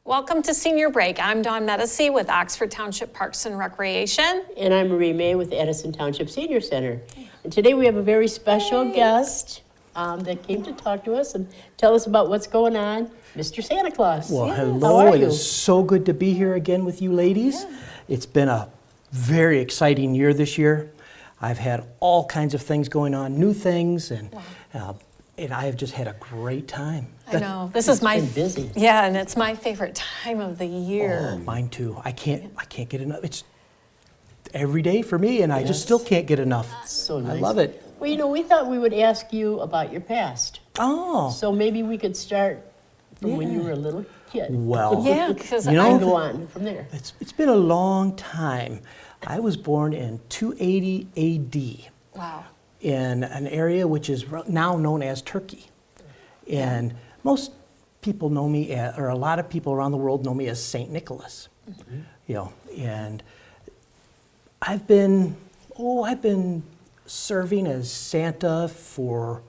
Welcome to Senior Break. I'm Dawn Metasy with Oxford Township Parks and Recreation. And I'm Marie May with Addison Township Senior Center. And today we have a very special guest that came to talk to us and tell us about what's going on, Mr. Santa Claus. Well, How hello. are It you? is so good to be here again with you ladies. It's been a very exciting year this year. I've had all kinds of things going on, new things, and I have just had a great time. I know, this is my, been busy. yeah, and it's my favorite time of the year. Oh, mine too. I can't get enough. It's every day for me, and I just still can't get enough. So I nice. love it. Well, you know, we thought we would ask you about your past. Oh, So maybe we could start from when you were a little kid. well, Yeah, because You know, And go on from there. it's been a long time. I was born in 280 AD. wow. In an area which is now known as Turkey. And most people know me, or a lot of people around the world know me as St. Nicholas. You know, and I've been serving as Santa for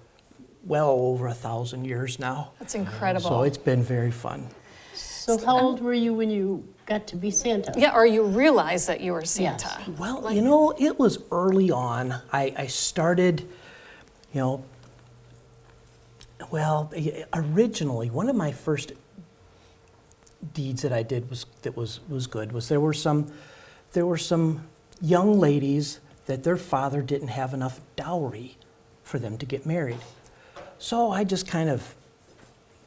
well over 1,000 years now. That's incredible. So it's been very fun. So how old were you when you got to be Santa? Yeah, or you realize that you were Santa. Yes. Well, you know, it was early on. I started, you know, well, originally, one of my first deeds that I did was good was there were some young ladies that their father didn't have enough dowry for them to get married. So I just kind of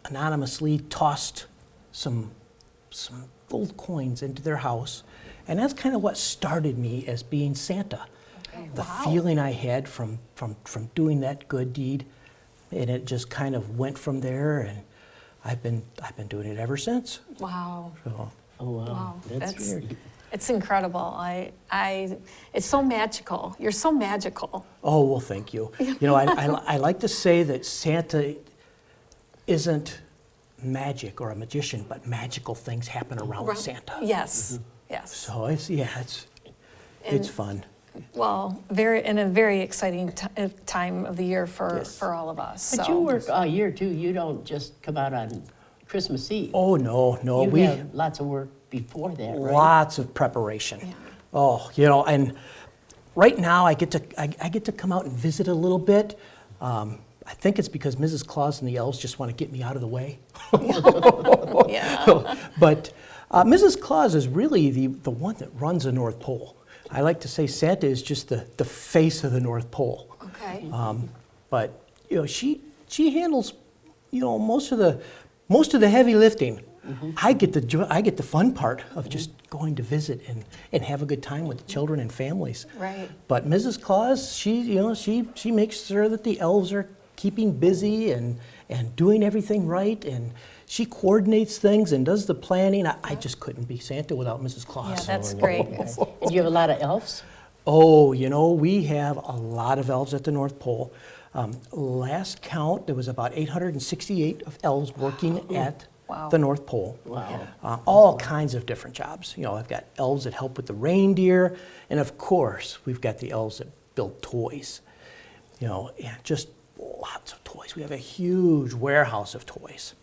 anonymously tossed some gold coins into their house, and that's kind of what started me as being Santa. The feeling I had from doing that good deed, and it just kind of went from there, and I've been doing it ever since. Wow. So, Oh, wow. Wow. That's weird. It's incredible. It's so magical. You're so magical. oh well, thank you. You know, I like to say that Santa isn't magic or a magician, but magical things happen around Santa. Yes, yes. So it's And- fun. Well, in a very exciting time of the year for all of us. But so. you work all year too. You don't just come out on Christmas Eve. Oh no, You we have lots of work before that, right? lots of preparation. Yeah. Oh, you know, and right now I get to come out and visit a little bit. I think it's because Mrs. Claus and the elves just want to get me out of the way. Yeah. But Mrs. Claus is really the one that runs the North Pole. I like to say Santa is just the face of the North Pole. Okay. But you know, she handles, you know, most of the heavy lifting. I get the fun part of just going to visit and have a good time with the children and families. Right. But Mrs. Claus, she makes sure that the elves are keeping busy and doing everything right, and she coordinates things and does the planning. I just couldn't be Santa without Mrs. Claus. Yeah, that's great. And you have a lot of elves? Oh, you know, we have a lot of elves at the North Pole. Last count, there was about 868 of elves working at Wow. the North Pole. Wow. All kinds of different jobs. You know, I've got elves that help with the reindeer, and of course, we've got the elves that build toys. You know, and just lots of toys. We have a huge warehouse of toys.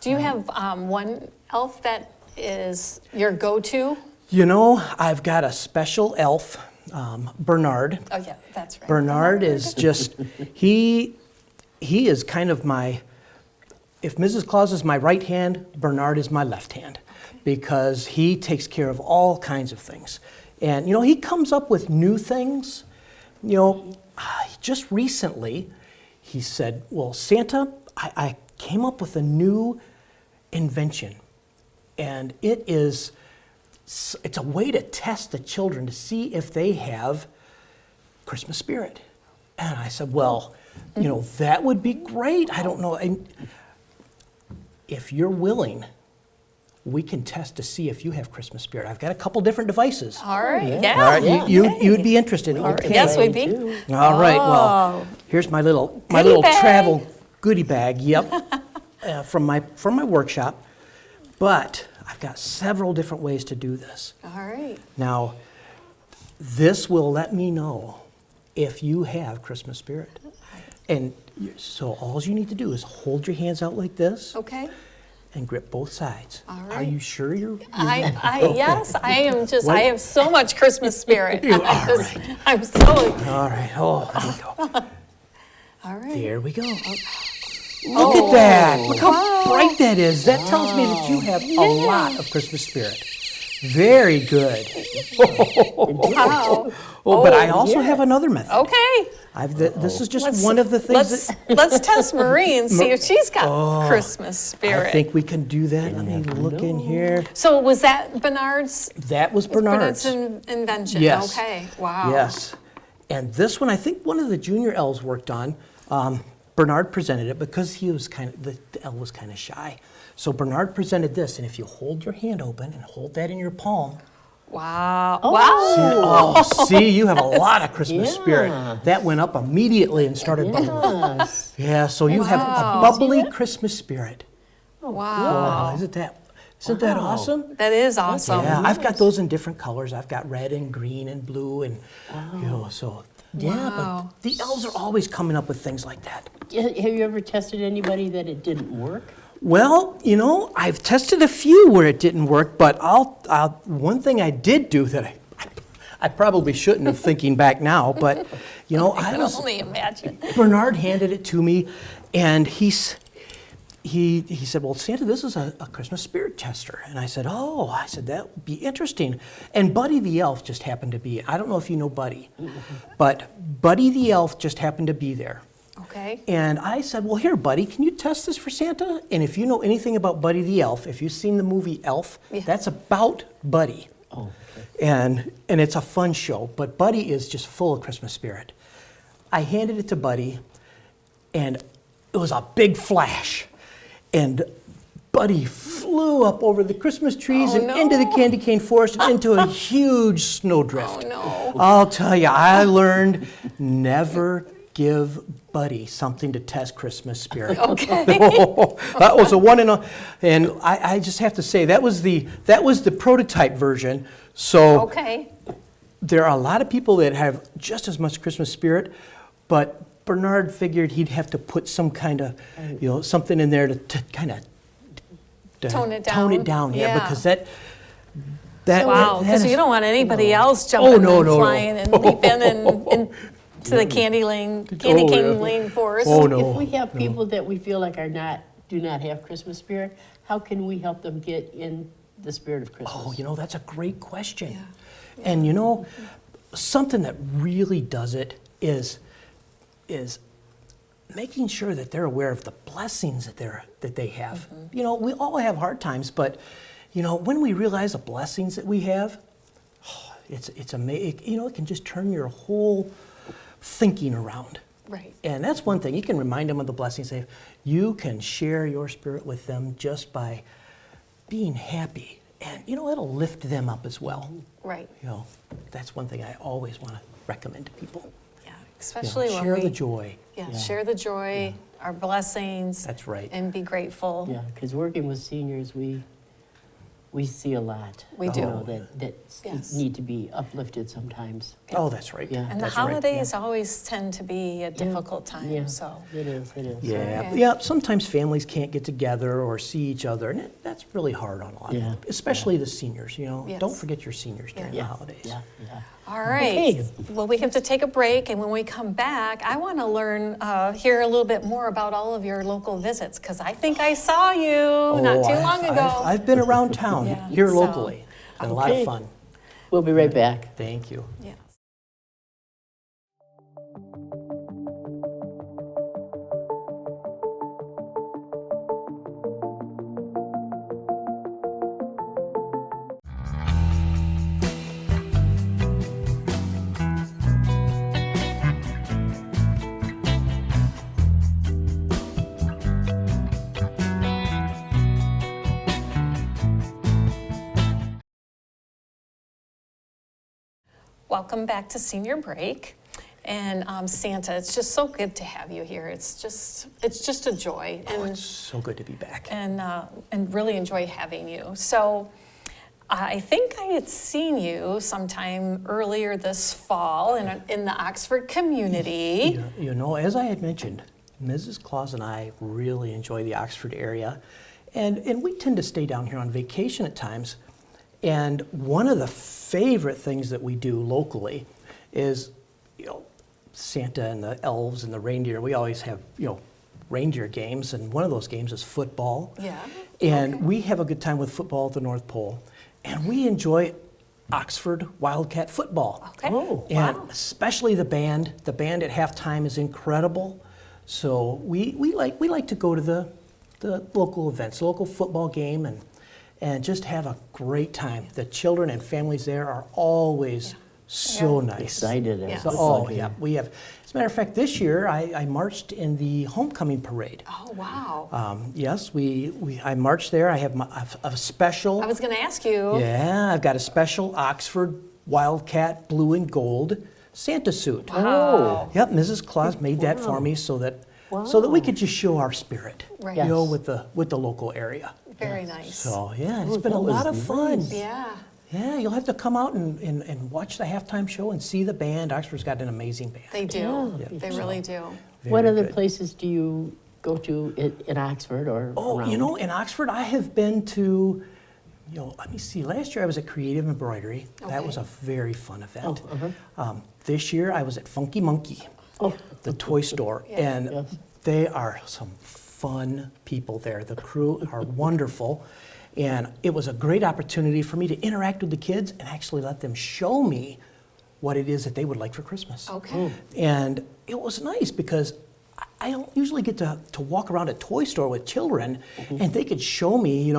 Do you have one elf that is your go-to? You know, I've got a special elf, Bernard. Oh, yeah, that's right. Bernard is just, he is kind of if Mrs. Claus is my right hand, Bernard is my left hand, because he takes care of all kinds of things. And, you know, he comes up with new things. You know, just recently, he said, well, Santa, I came up with a new invention, and it's a way to test the children to see if they have Christmas spirit. And I said, well, you know, that would be great. I don't know. And if you're willing, we can test to see if you have Christmas spirit. I've got a couple different devices. All right, Yeah. yeah. All right, Yeah. you'd be interested. Okay. Yes, we'd be. Too. All right. Oh. Well, here's my little Goodie bag. travel goodie bag. Yep, from my workshop. But I've got several different ways to do this. All right. Now, this will let me know if you have Christmas spirit. And so all you need to do is hold your hands out like this, Okay. and grip both sides. All Are right. you sure you're? Yes, I am just, What? I have so much Christmas spirit. You I'm are just- right. I'm so, All right. Oh, there we go. all right. There we go. Look at that. Look how bright that is. That tells me that you have a lot of Christmas spirit. Very good. Wow. Oh, but I also have another method. Okay. This is just Let's- one of the things that Let's test Marie and see if she's got Christmas spirit. I think we can do that. Let me look in here. So was that Bernard's? That was Bernard's. Invention. Yes. Okay. Wow. Yes. And this one, I think one of the junior elves worked on. Bernard presented it because he was the elf was kind of shy. So Bernard presented this, and if you hold your hand open and hold that in your palm, Wow. Oh. Wow. see, you have a lot of Christmas spirit. That went up immediately and started bubbling. Yes. Yeah, so you have a bubbly Christmas spirit. Wow. Oh, isn't that awesome? That is awesome. Yeah, I've got those in different colors. I've got red and green and blue, and so yeah. Wow. But the elves are always coming up with things like that. Have you ever tested anybody that it didn't work? Well, I've tested a few where it didn't work, but one thing I did do that I probably shouldn't have thinking back now, but I can only imagine. Bernard handed it to me, and he said, "Well, Santa, this is a Christmas spirit tester." And I said, "Oh," I said, "that would be interesting." And Buddy the elf just happened to be. I don't know if you know Buddy, but Buddy the elf just happened to be there. Okay. And I said, "Well, here, Buddy, can you test this for Santa?" And if you know anything about Buddy the elf, if you've seen the movie Elf, that's about Buddy. Oh, And it's a fun show, but Buddy is just full of Christmas spirit. I handed it to Buddy, and it was a big flash. And Buddy flew up over the Christmas trees and into the candy cane forest and into a huge snowdrift. Oh, no. I'll tell you, I learned never give Buddy something to test Christmas spirit. Okay. That was a one and I just have to say that was the prototype version. So Okay. there are a lot of people that have just as much Christmas spirit, but Bernard figured he'd have to put some kind of, something in there to kind of Tone it Tone it down. down, Yeah. because that Wow. that Because is- you don't want anybody else jumping no, and no, no. flying and leaping and to the candy cane lane forest. Oh, no. If we have people that we feel like do not have Christmas spirit, how can we help them get in the spirit of Christmas? Oh, that's a great question. And something that really does it is making sure that they're aware of the blessings that they have. We all have hard times, but when we realize the blessings that we have, it's amazing. It can just turn your whole thinking around. Right. And that's one thing. You can remind them of the blessings. You can share your spirit with them just by being happy. And, it'll lift them up as well. Right. That's one thing I always want to recommend to people. Yeah. Especially when Share we the joy. share the joy, our blessings. That's right. And be grateful. Yeah, because working with seniors, we see a lot. We do. That Yes. need to be uplifted sometimes. Oh, that's right. Yeah. And the That's right. holidays always tend to be a difficult time. Yeah, So. it is. Yeah, Okay. yeah. Sometimes families can't get together or see each other, and that's really hard on a lot of Yeah. them, especially the seniors. Yes. Don't forget your seniors during the Yeah, holidays. yeah. All right. Okay. Well, we have to take a break, and when we come back, I want to hear a little bit more about all of your local visits, because I think I saw you not too long ago. I've been around town Yeah, here so- locally. It's been a lot of Okay. fun. We'll be right back. Thank you. Yes. Welcome back to Senior Break. And Santa, it's just so good to have you here. It's just a joy. Oh, And it's so good to be back. and really enjoy having you. So I think I had seen you sometime earlier this fall in the Oxford community. As I had mentioned, Mrs. Claus and I really enjoy the Oxford area. And we tend to stay down here on vacation at times. And one of the favorite things that we do locally is, Santa and the elves and the reindeer. We always have, reindeer games, and one of those games is football. Yeah. And Okay. we have a good time with football at the North Pole. And we enjoy Oxford Wildcat football. Okay. Oh, And wow. especially the band. The band at halftime is incredible. So we like to go to the local events, local football game, and just have a great time. The children and families there are always so nice. excited at Yeah. a So, football oh game. yeah, we have. As a matter of fact, this year I marched in the homecoming parade. Oh, wow. Yes, I marched there. I have a special. I was going to ask you. Yeah, I've got a special Oxford Wildcat blue and gold Santa suit. Wow. Yep, Mrs. Claus made that for me so that we could just show our spirit, Right. Yes. with the local area. Very nice. So yeah, it's Oh, been a that was lot of fun. nice. Yeah. Yeah, you'll have to come out and watch the halftime show and see the band. Oxford's got an amazing band. They do. Yeah. They really do. What Very other good. places do you go to in Oxford or Oh, around? in Oxford, I have been to, let me see. Last year I was at Creative Embroidery. That was a Okay. very fun event. Oh, This year I was at Funky Monkey, the toy store, and Yes. they are some fun people there. The crew are wonderful, and it was a great opportunity for me to interact with the kids and actually let them show me what it is that they would like for Christmas. Okay. And it was nice because I don't usually get to walk around a toy store with children and they could show me,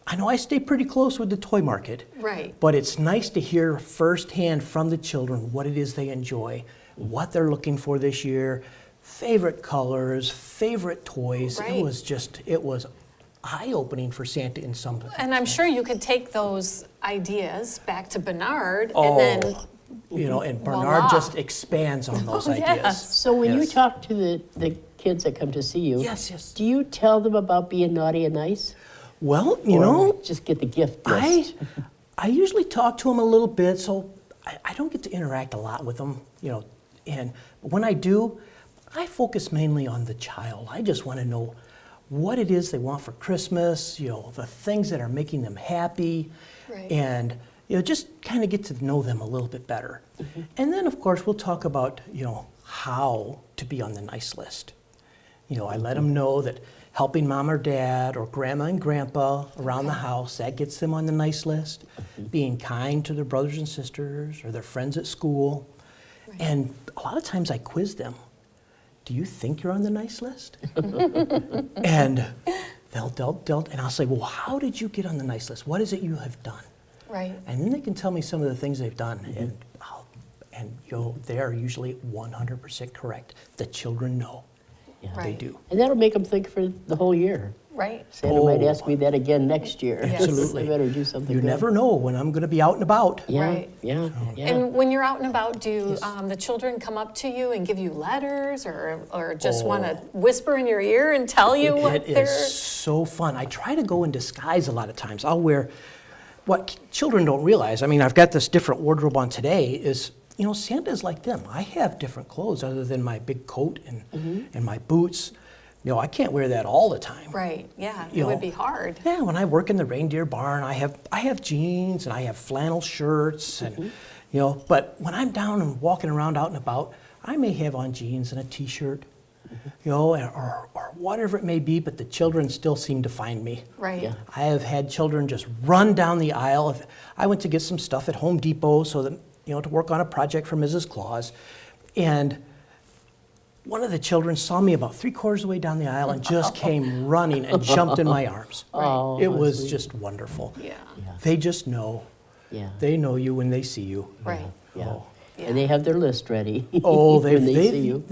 I know I stay pretty close with the toy market. Right. But it's nice to hear firsthand from the children what it is they enjoy, what they're looking for this year, favorite colors, favorite toys. Right. It was eye-opening for Santa in some. And I'm sure you could take those ideas back to Bernard Oh, and then. and Bernard Voila. just expands on those Oh, ideas. yes. So when you Yes. talk to the kids that come to see you, Yes. do you tell them about being naughty and nice? Well, Or just get the gift list? I usually talk to them a little bit, so I don't get to interact a lot with them, and when I do, I focus mainly on the child. I just want to know what it is they want for Christmas, the things that are making them happy, Right. and just kind of get to know them a little bit better. And then, of course, we'll talk about, how to be on the nice list. I let them know that helping mom or dad or grandma and grandpa around the house, that gets them on the nice list. Being kind to their brothers and sisters or their friends at school. And a lot of times I quiz them. Do you think you're on the nice list? And and I'll say, well, how did you get on the nice list? What is it you have done? Right. And then they can tell me some of the things they've done. And they are usually 100% correct. The children know. Yeah. They Right. do. And that'll make them think for the whole year. Right. Santa might Oh. ask me that again next year. Yes. Absolutely. I better do something You good. never know when I'm going to be out and about. Yeah, Right. yeah, yeah. And when you're out and about, do the children come up to you and give you letters or just want to whisper in your ear and tell you what It they're. is so fun. I try to go in disguise a lot of times. I'll wear what children don't realize. I mean, I've got this different wardrobe on today. Is Santa's like them. I have different clothes other than my big coat and my boots. I can't wear that all the time. Right. Yeah. You It would know, be hard. Yeah, when I work in the reindeer barn, I have jeans and I have flannel shirts and but when I'm down and walking around out and about, I may have on jeans and a t-shirt, or whatever it may be, but the children still seem to find me. Right. Yeah. I have had children just run down the aisle. I went to get some stuff at Home Depot so that to work on a project for Mrs. Claus, and one of the children saw me about 3/4 of the way down the aisle and just came running and jumped in my arms. Oh, It how was sweet. just wonderful. Yeah. They just know. Yeah. They know you when they see you. Right. Yeah. Oh. Yeah. And they have their list ready. Oh, when they see you.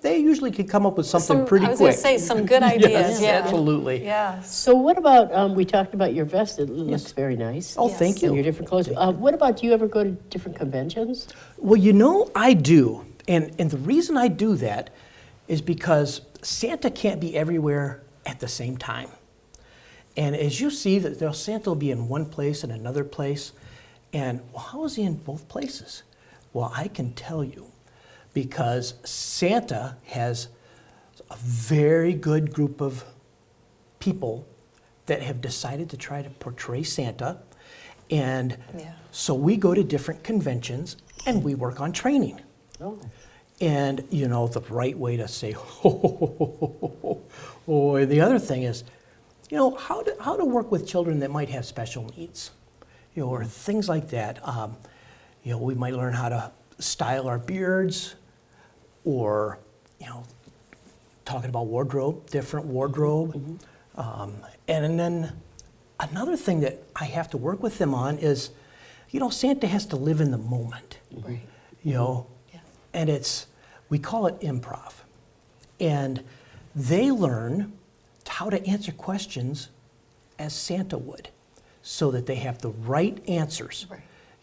they usually can come up with something pretty I was quick. going to say some good ideas. Yes, yeah. absolutely. Yes. So what about, we talked about your vest, it looks Yes. very nice. Oh, Yes. thank And you. your different clothes. What about, do you ever go to different conventions? Well, I do. And the reason I do that is because Santa can't be everywhere at the same time. And as you see, that Santa will be in one place and another place. And well, how is he in both places? Well, I can tell you, because Santa has a very good group of people that have decided to try to portray Santa. And Yeah. so we go to different conventions and we work on training. Oh, And, you know, the right way to say, ho, ho, ho, ho, ho, ho, ho. And the other thing is, you know, how to work with children that might have special needs, you know, or things like that. You know, we might learn how to style our beards, or, you know, talking about wardrobe, different wardrobe. And then another thing that I have to work with them on is, you know, Santa has to live in the moment, Right. you know, Yeah. and we call it improv. And they learn how to answer questions as Santa would, so that they have the right answers. Right.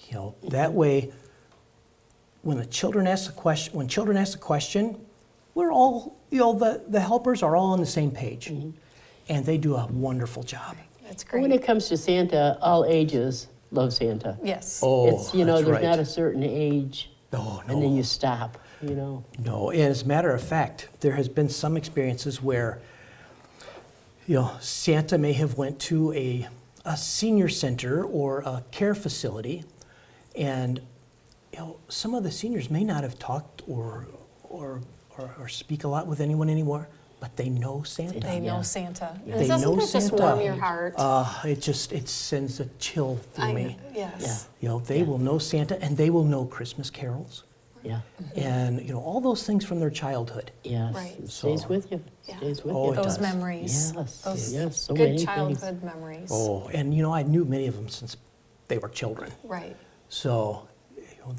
You know, that way, when children ask a question, we're all, you know, the helpers are all on the same page. And they do a wonderful job. That's when great. it comes to Santa, all ages love Santa. Yes. Oh, It's, you know, that's there's right. not a certain age, No, and then no. you stop, you know. No, and as a matter of fact, there has been some experiences where, you know, Santa may have went to a senior center or a care facility, and, you know, some of the seniors may not have talked or speak a lot with anyone anymore, but they know Santa. They know Yeah. Santa. They Doesn't know that just Santa. warm your heart? It sends a chill through me. Yes. You know, they will know Santa, and they will know Christmas carols, Yeah, and, you know, all those things from their childhood. yes. Right. It stays So- with you, Yeah. stays with Oh, you. it Those does. memories. Yes, Those yes, so good many things. childhood memories. Oh, and you know, I knew many of them since they were children. Right. So, you know,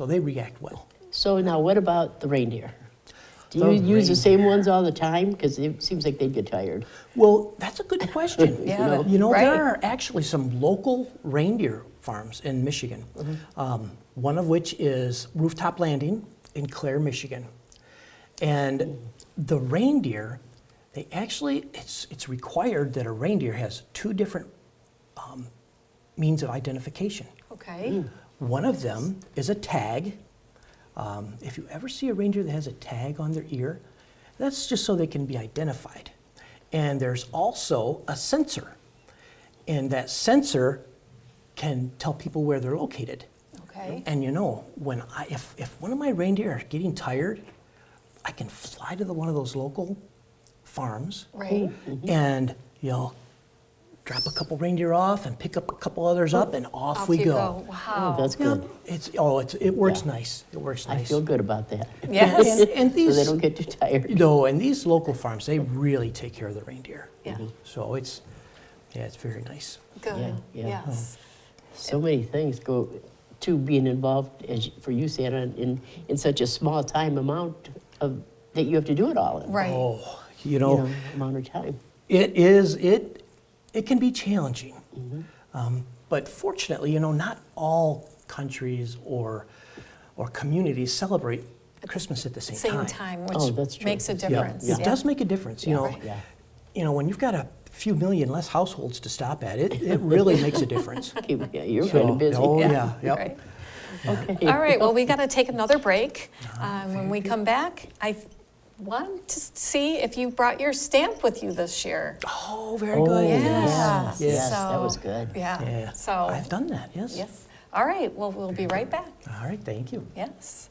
they react well. So now, what about the reindeer? Do The you use the same ones all the time? Because it seems like they'd get tired. Well, that's a good question. Yeah, You know, right. there are actually some local reindeer farms in Michigan. One of which is Rooftop Landing in Clare, Michigan. And the reindeer, they actually, it's required that a reindeer has two different means of identification. Okay. One of them is a tag. If you ever see a reindeer that has a tag on their ear, that's just so they can be identified. And there's also a sensor. And that sensor can tell people where they're located. Okay. And you know, if one of my reindeer are getting tired, I can fly to one of those local farms Right. and, you know, drop a couple reindeer off and pick up a couple others up, and off we you go. Wow. Oh, that's Yeah, good. it works Yeah. nice. It works I nice. feel good about that. Yes. And So these, they don't get too tired. no, and these local farms, they really take care of the reindeer. Yeah. So it's very nice. Good. Yeah, yeah. Yes. So many things go to being involved, for you, Santa, in such a small time amount of, that you have to do it all in. Right. Oh, you You know, know, amount of time. it can be challenging. But fortunately, you know, not all countries or communities celebrate Christmas at the same Same time. time, which Oh, that's true. makes a Yeah, difference. It does make a difference, you know. Right. Yeah. You know, when you've got a few million less households to stop at, it really makes a difference. Yeah, you're kind of busy. Oh, yeah, yep. Right. Okay. All right, well, we got to take another break. When we come back, I want to see if you brought your stamp with you this year. Oh, very Oh, good. Yeah. yes, yes, that So- was good. Yeah. Yeah. So, I've done that, yes. yes. All right, well, we'll be right back. All right, thank you. Yes.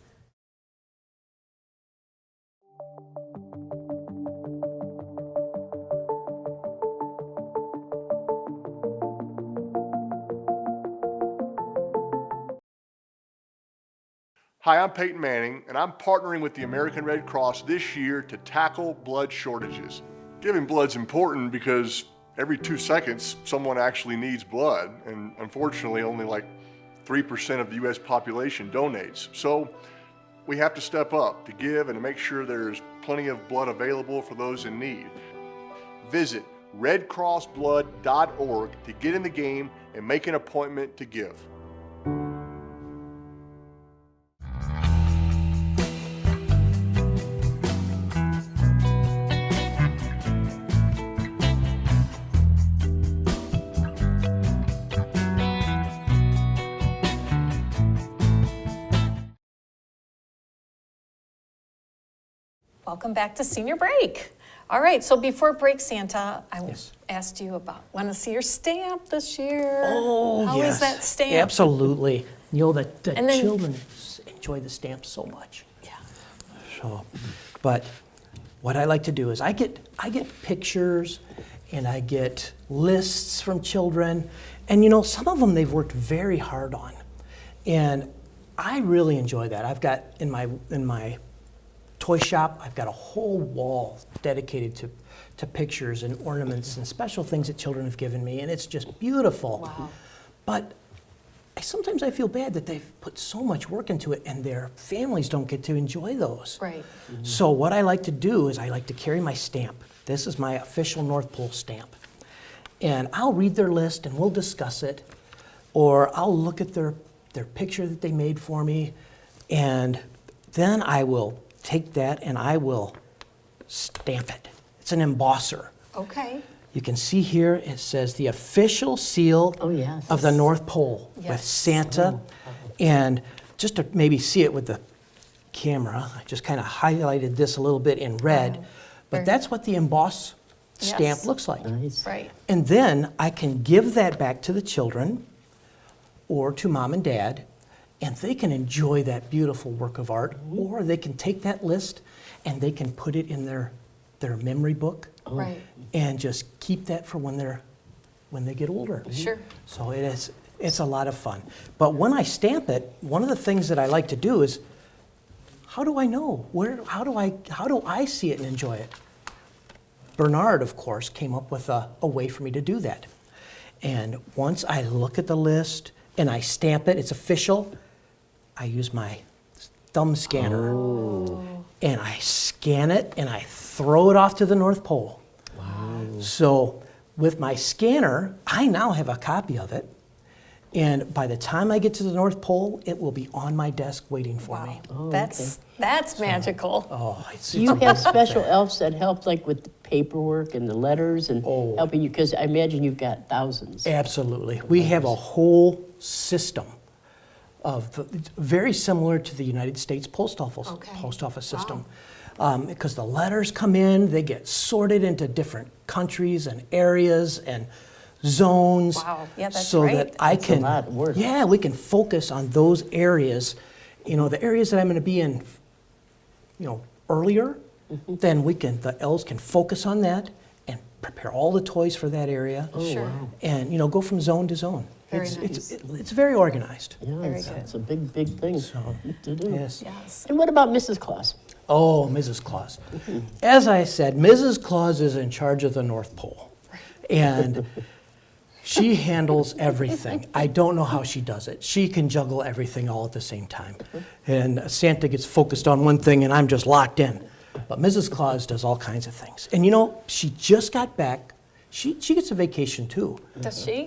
Hi, I'm Peyton Manning, and I'm partnering with the American Red Cross this year to tackle blood shortages. Giving blood's important because every 2 seconds, someone actually needs blood, and unfortunately, only like 3% of the U.S. population donates. So we have to step up to give and to make sure there's plenty of blood available for those in need. Visit redcrossblood.org to get in the game and make an appointment to give. Welcome back to Senior Break. All right, so before break, Santa, I Yes. asked you about, want to see your stamp this year? Oh, How yes. is that stamp? Absolutely. You know, the And then- children enjoy the stamp so much. Yeah. So, but what I like to do is I get pictures and I get lists from children, and you know, some of them they've worked very hard on, and I really enjoy that. I've got in my toy shop, I've got a whole wall dedicated to pictures and ornaments and special things that children have given me, and it's just beautiful. Wow. But sometimes I feel bad that they've put so much work into it and their families don't get to enjoy those. Right. So what I like to do is I like to carry my stamp. This is my official North Pole stamp. And I'll read their list and we'll discuss it, or I'll look at their picture that they made for me, and then I will take that and I will stamp it. It's an embosser. Okay. You can see here it says the official seal Oh, yes. of the North Pole with Yes. Santa. And just to maybe see it with the camera, I just kind of highlighted this a little bit in red. Oh, But very- that's what the emboss stamp Yes. looks like. Nice. Right. And then I can give that back to the children or to mom and dad, and they can enjoy that beautiful work of art, or they can take that list and they can put it in their memory book Right. and just keep that for when they get older. Sure. So it's a lot of fun. But when I stamp it, one of the things that I like to do is, how do I know? How do I see it and enjoy it? Bernard, of course, came up with a way for me to do that. And once I look at the list and I stamp it, it's official, I use my thumb scanner and I scan it and I throw it off to the North Pole. Wow. So with my scanner, I now have a copy of it. And by the time I get to the North Pole, it will be on my desk waiting for me. Oh, That's magical. Oh, it's Do you have special elves that help like with the paperwork and the letters and Oh. helping you? Because I imagine you've got thousands. Absolutely. We have a whole system it's very similar to the United States Post Office, Okay. system. Because the letters come in, they get sorted into different countries and areas and zones. Wow. Yeah, that's so right. that I That's a can, lot of work. yeah, we can focus on those areas. You know, the areas that I'm going to be in, earlier, Mm-hmm. then the elves can focus on that and prepare all the toys for that area. Sure. And go from zone to zone. Very It's very organized. Yeah, Very it's, good. it's a big, big thing to do. Yes. Yes. And what about Mrs. Claus? Oh, Mrs. Claus. As I said, Mrs. Claus is in charge of the North Pole. And she handles everything. I don't know how she does it. She can juggle everything all at the same time. And Santa gets focused on one thing and I'm just locked in. But Mrs. Claus does all kinds of things. And she just got back. She gets a vacation too. Does she?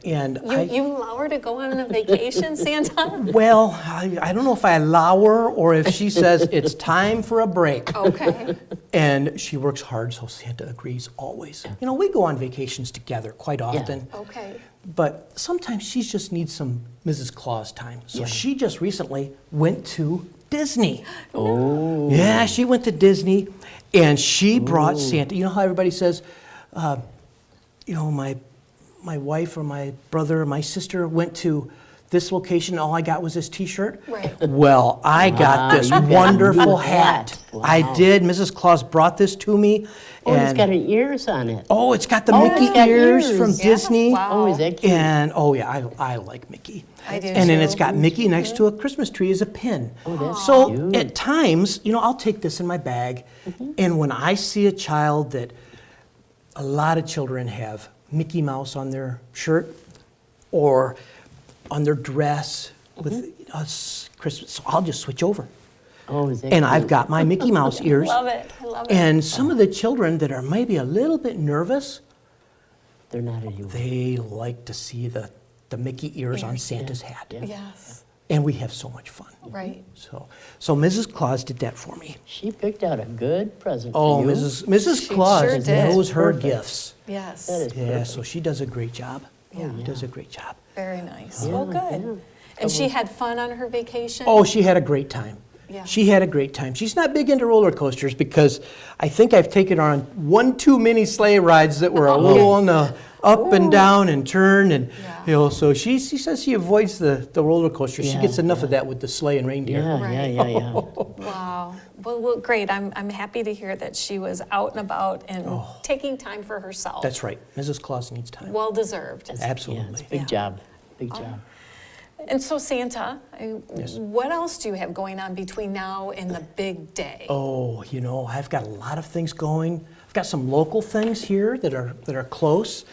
And You allow her to go on a vacation, Santa? well, I don't know if I allow her or if she says it's time for a break. Okay. And she works hard, so Santa agrees always. We go on vacations together quite often, Okay. but sometimes she just needs some Mrs. Claus time. So Yeah. she just recently went to Disney. Oh. Yeah, she went to Disney, and she brought Santa. You know how everybody says, my wife or my brother or my sister went to this location, all I got was this T-shirt. Right. Well, I got this you got wonderful that. hat. Wow. I did. Mrs. Claus brought this to me. Oh, it's and- got an ears on it. Oh, it's got the Oh, Mickey it's got ears ears. from Yeah. Disney. Wow. Oh, is that cute? And I like Mickey. I do And then too. it's got Mickey next to a Christmas tree as a pin. Oh, that's so cute. at times, I'll take this in my bag, and when I see a child that a lot of children have Mickey Mouse on their shirt or on their dress with Christmas, so I'll just switch over. Oh, is that And I've cute? got my Mickey Mouse ears. Love it. I love it. And some of the children that are maybe a little bit nervous, They're not anymore. they like to see the Mickey ears on Santa's hat. Yeah. Yes. And we have so much fun. Right. So Mrs. Claus did that for me. She picked out a good present Oh, for you. Mrs. She Claus sure did. knows her Perfect. gifts. Yes. That is Yeah, perfect. so she does a great job. Yeah. She does a great job. Very nice. Yeah, Well, good. yeah. And she had fun on her vacation? Oh, she had a great time. Yeah. She had a great time. She's not big into roller coasters because I think I've taken her on one too many sleigh rides that were a little on the up and down and turn and Yeah. so she says she avoids the roller coasters. She Yeah, gets enough of that with the sleigh and reindeer. Yeah. Wow. Well, great. I'm happy to hear that she was out and about and taking time for herself. That's right. Mrs. Claus needs time. Well deserved. Yeah, it's Absolutely. a big Yeah. job, big job. And so Santa, Yes. what else do you have going on between now and the big day? Oh, I've got a lot of things going. I've got some local things here that are close.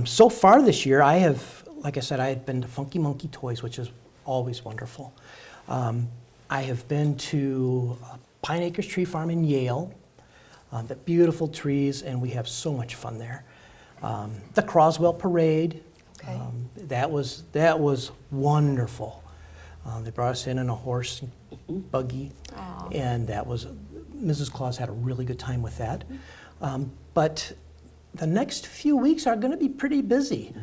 So far this year, I have, like I said, I had been to Funky Monkey Toys, which is always wonderful. I have been to Pine Acres Tree Farm in Yale, the beautiful trees, and we have so much fun there. The Croswell Parade, Okay. that was wonderful. They brought us in a horse buggy, and Mrs. Claus had a really good time with that. But the next few weeks are going to be pretty busy.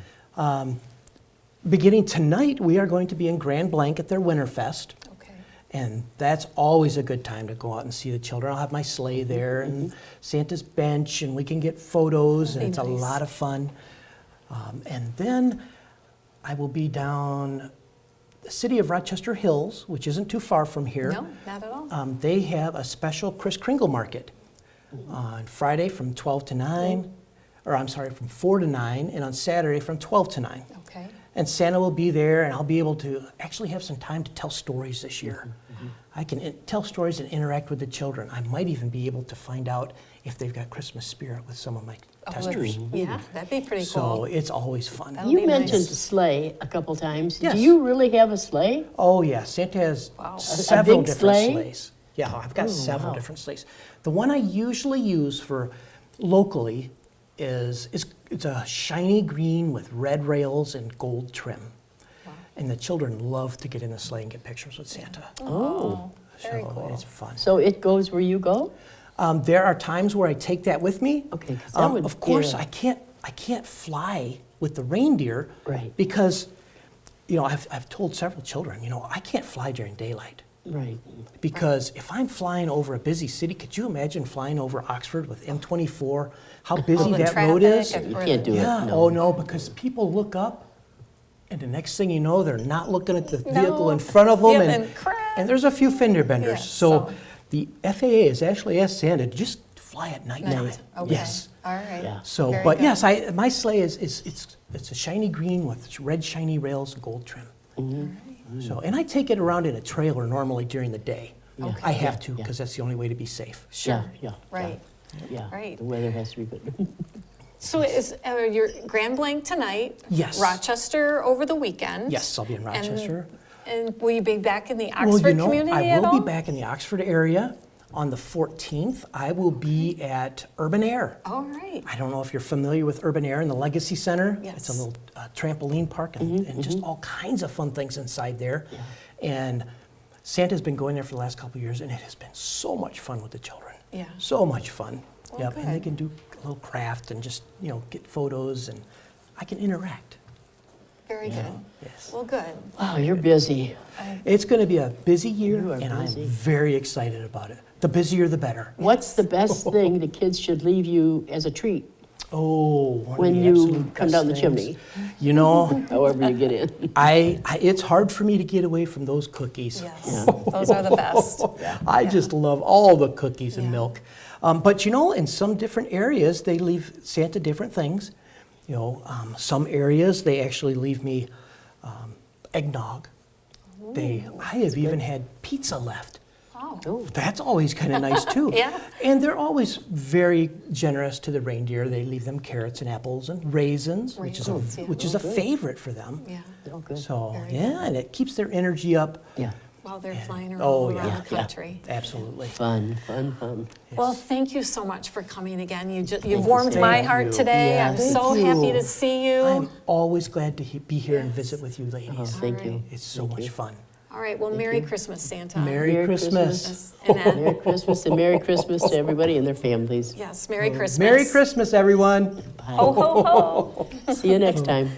Beginning tonight, we are going to be in Grand Blanc at their Winterfest. Okay. And that's always a good time to go out and see the children. I'll have my sleigh there and Santa's bench, and we can get photos, and That'd it's be a nice. lot of fun. And then I will be down the city of Rochester Hills, which isn't too far from here. No, not at all. They have a special Kris Kringle market on Friday from 12 to 9, or I'm sorry, from 4 to 9, and on Saturday from 12 to 9. Okay. And Santa will be there, and I'll be able to actually have some time to tell stories this year. I can tell stories and interact with the children. I might even be able to find out if they've got Christmas spirit with some of my testers. Yeah, that'd be pretty So cool. it's always fun. That'll You be mentioned nice. sleigh a couple times. Yes. Do you really have a sleigh? Oh yeah, Santa has Wow. several big different sleigh? sleighs. Yeah, I've got several wow. different sleighs. The one I usually use for locally is it's a shiny green with red rails and gold trim. And the children love to get in the sleigh and get pictures with Santa. Oh, very So cool. it's fun. So it goes where you go? There are times where I take that with me. Okay, 'cause that would of course, be I can't fly with the reindeer Right. because, I've told several children, I can't fly during daylight. Right. Because if I'm flying over a busy city, could you imagine flying over Oxford with M24? How busy the that road is? traffic You or can't do it. Yeah. No. Oh no, because people look up, and the next thing you know, they're not looking at the vehicle in front of them, Yep, and and crash. there's a few fender benders. Yeah, so, so- the FAA has actually asked Santa to just fly at night. Night. Okay. Yes. All right. Yeah. So, Very but good. yes, my sleigh is it's a shiny green with red shiny rails and gold trim. So, and I take it around in a trailer normally during the day. Okay. I have to Yeah. because that's the only way to be safe. Sure. Yeah. Right. Yeah. Right. The weather has to be good. So is your Grand Blanc tonight? Yes. Rochester over the weekend? Yes, I'll be in Rochester. And will you be back in the Well, Oxford community I at will all? be back in the Oxford area on the 14th. I will be at Urban Air. All right. I don't know if you're familiar with Urban Air in the Legacy Center. Yes. It's a little trampoline park and just all kinds of fun things inside there. And Santa's been going there for the last couple of years, and it has been so much fun with the children. Yeah. So much fun. Well, Yep. And they good. can do a little craft and just, get photos, and I can interact. Very good. Yes. Well, good. Wow, you're busy. It's going to be a busy year, You are and busy. I'm very excited about it. The busier, the better. What's the best thing the kids should leave you as a treat? Oh, one of When the you absolute come best down the things. chimney. You know, However you get in. it's hard for me to get away from those cookies. Yes. Those are the best. I just love all the cookies and Yeah. milk. But in some different areas, they leave Santa different things. Some areas, they actually leave me eggnog. I have even had pizza left. Oh, That's always kind of nice too. Yeah. And they're always very generous to the reindeer. They leave them carrots and apples and raisins, Raisins, yeah. which is a favorite for them. yeah. Oh, good. So Very yeah, and it keeps their energy up. Yeah. While they're flying Oh, around yeah. the country. Absolutely. Fun, fun, fun. Well, thank you so much for coming again. You've warmed my Thank heart you. today. Yeah. I'm Thank so you. happy to see you. I'm always glad to be here and visit with you ladies. Oh, thank you. It's so much fun. All right. Well, Merry Christmas, Santa. Merry Merry Christmas. And then, Merry Christmas and Merry Christmas to everybody and their families. yes, Merry Christmas. Merry Christmas, everyone. Ho, ho, ho. See you next time.